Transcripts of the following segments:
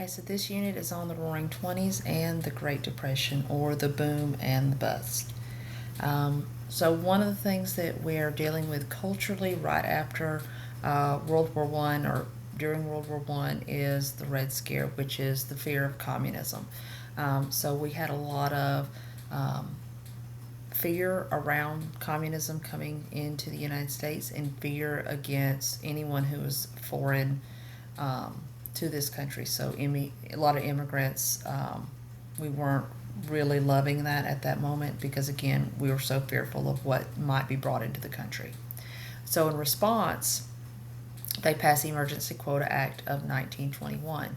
Okay, so this unit is on the Roaring Twenties and the Great Depression, or the boom and the bust. So one of the things that we're dealing with culturally right after World War One or during World War One is the Red Scare, which is the fear of communism. So we had a lot of um, fear around communism coming into the United States and fear against anyone who was foreign um, to this country. So a lot of immigrants, we weren't really loving that at that moment because, again, we were so fearful of what might be brought into the country. So in response, they passed the Emergency Quota Act of 1921,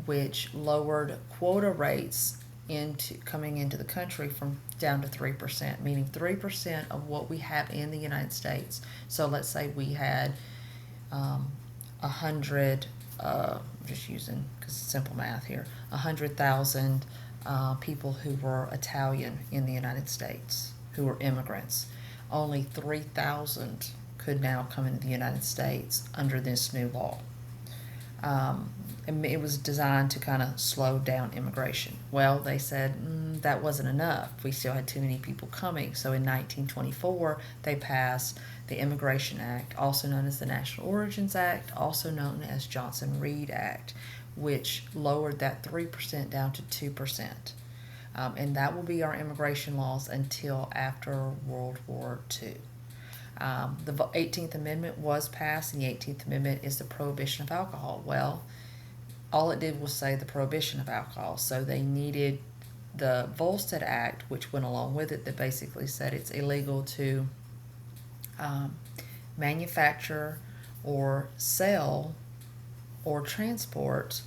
which lowered quota rates into coming into the country from down to 3%, meaning 3% of what we have in the United States. So let's say we had 100, just using, because it's simple math here, 100,000 people who were Italian in the United States, who were immigrants. Only 3,000 could now come into the United States under this new law. And it was designed to kind of slow down immigration. Well, they said that wasn't enough. We still had too many people coming. So in 1924, they passed the Immigration Act, also known as the National Origins Act, also known as Johnson-Reed Act, which lowered that 3% down to 2%. And that will be our immigration laws until after World War II. The 18th Amendment was passed, and the 18th Amendment is the prohibition of alcohol. Well, all it did was say the prohibition of alcohol, so they needed the Volstead Act, which went along with it, that basically said it's illegal to manufacture or sell or transport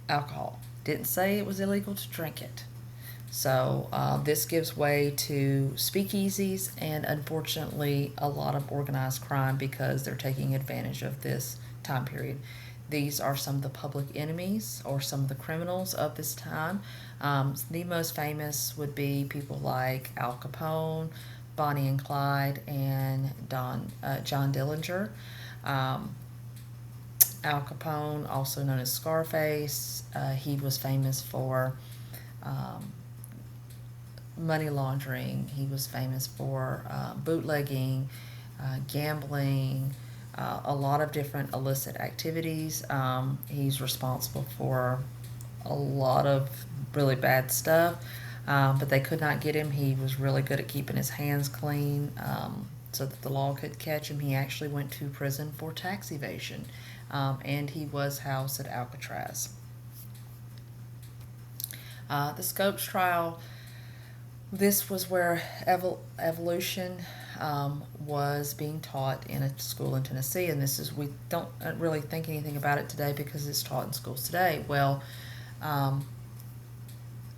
alcohol. Didn't say it was illegal to drink it. So this gives way to speakeasies and, unfortunately, a lot of organized crime because they're taking advantage of this time period. These are some of the public enemies or some of the criminals of this time. The most famous would be people like Al Capone, Bonnie and Clyde, and John Dillinger. Al Capone, also known as Scarface, he was famous for money laundering. He was famous for bootlegging, gambling, a lot of different illicit activities. He's responsible for a lot of really bad stuff, but they could not get him. He was really good at keeping his hands clean so that the law could catch him. He actually went to prison for tax evasion, and he was housed at Alcatraz. The Scopes trial, this was where evolution was being taught in a school in Tennessee, and we don't really think anything about it today because it's taught in schools today. Well,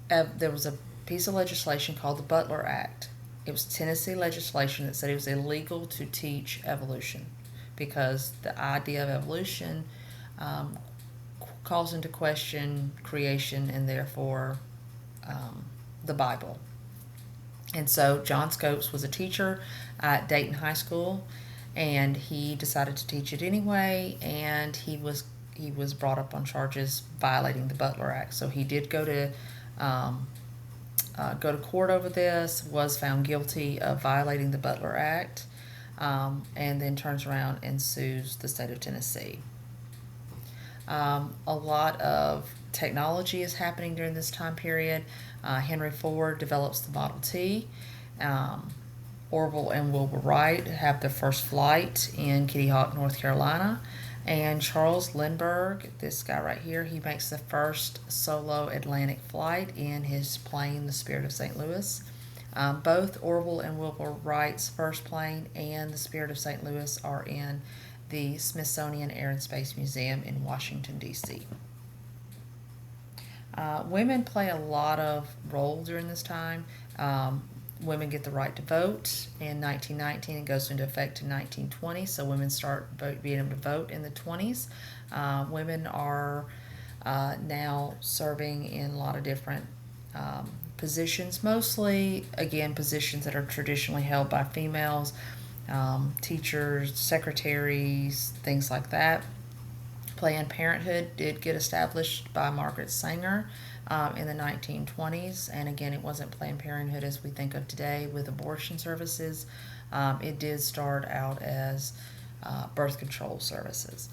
there was a piece of legislation called the Butler Act. It was Tennessee legislation that said it was illegal to teach evolution because the idea of evolution calls into question creation and therefore the Bible. And so John Scopes was a teacher at Dayton High School, and he decided to teach it anyway, and he was brought up on charges violating the Butler Act. So he did go to court over this, was found guilty of violating the Butler Act, and then turns around and sues the state of Tennessee. A lot of technology is happening during this time period. Henry Ford develops the Model T. Orville and Wilbur Wright have their first flight in Kitty Hawk, North Carolina. And Charles Lindbergh, this guy right here, he makes the first solo Atlantic flight in his plane, the Spirit of St. Louis. Both Orville and Wilbur Wright's first plane and the Spirit of St. Louis are in the Smithsonian Air and Space Museum in Washington, D.C. Women play a lot of role during this time. Women get the right to vote in 1919 and goes into effect in 1920. So women start being able to vote in the 20s. Women are now serving in a lot of different positions, mostly, again, positions that are traditionally held by females, teachers, secretaries, things like that. Planned Parenthood did get established by Margaret Sanger in the 1920s, and again, it wasn't Planned Parenthood as we think of today with abortion services. It did start out as birth control services.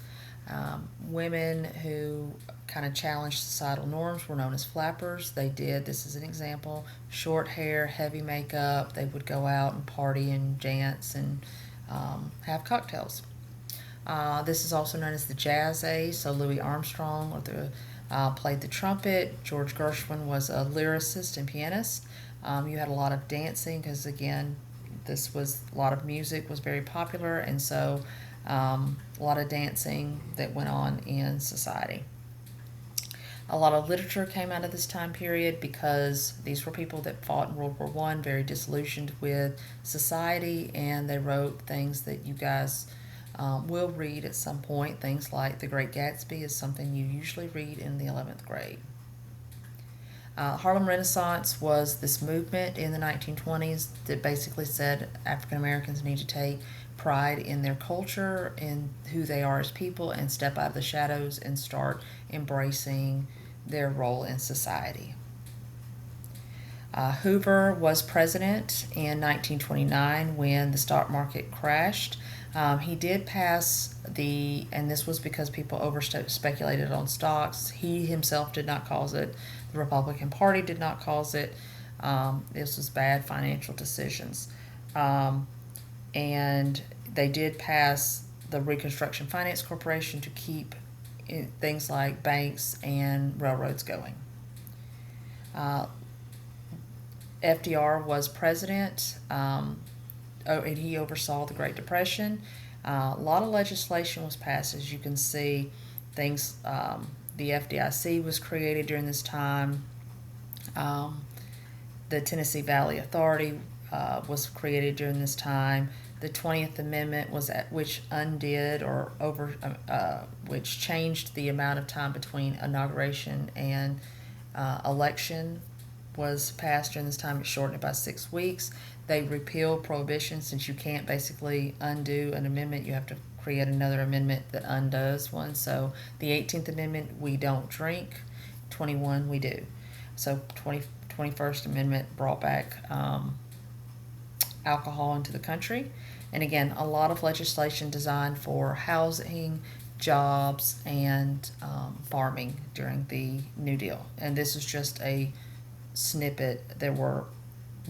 Women who kind of challenged societal norms were known as flappers. They did, this is an example, short hair, heavy makeup. They would go out and party and dance and have cocktails. This is also known as the Jazz Age. So Louis Armstrong played the trumpet. George Gershwin was a lyricist and pianist. You had a lot of dancing because, again, a lot of music was very popular, and so a lot of dancing that went on in society. A lot of literature came out of this time period because these were people that fought in World War One, very disillusioned with society, and they wrote things that you guys will read at some point. Things like The Great Gatsby is something you usually read in the 11th grade. Harlem Renaissance was this movement in the 1920s that basically said African Americans need to take pride in their culture and who they are as people and step out of the shadows and start embracing their role in society. Hoover was president in 1929 when the stock market crashed. He did pass and this was because people speculated on stocks. He himself did not cause it. The Republican Party did not cause it. This was bad financial decisions. And they did pass the Reconstruction Finance Corporation to keep things like banks and railroads going. FDR was president, and he oversaw the Great Depression. A lot of legislation was passed, as you can see. Things, the FDIC was created during this time. The Tennessee Valley Authority was created during this time. The 20th Amendment which undid which changed the amount of time between inauguration and election was passed during this time. It shortened it by 6 weeks. They repealed prohibition. Since you can't basically undo an amendment, you have to create another amendment that undoes one. So the 18th Amendment, we don't drink. 21, we do. So 21st Amendment brought back alcohol into the country. And again, a lot of legislation designed for housing, jobs, and farming during the New Deal. And this is just a snippet. There were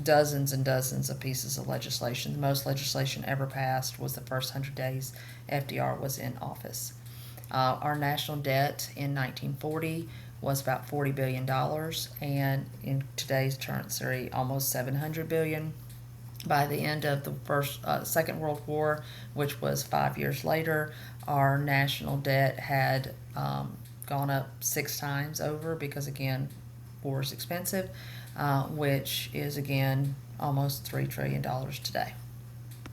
dozens and dozens of pieces of legislation. The most legislation ever passed was the first 100 days FDR was in office. Our national debt in 1940 was about $40 billion, and in today's currency, almost $700 billion. By the end of the Second World War, which was 5 years later, our national debt had gone up 6 times over because, again, war is expensive, which is, again, almost $3 trillion today.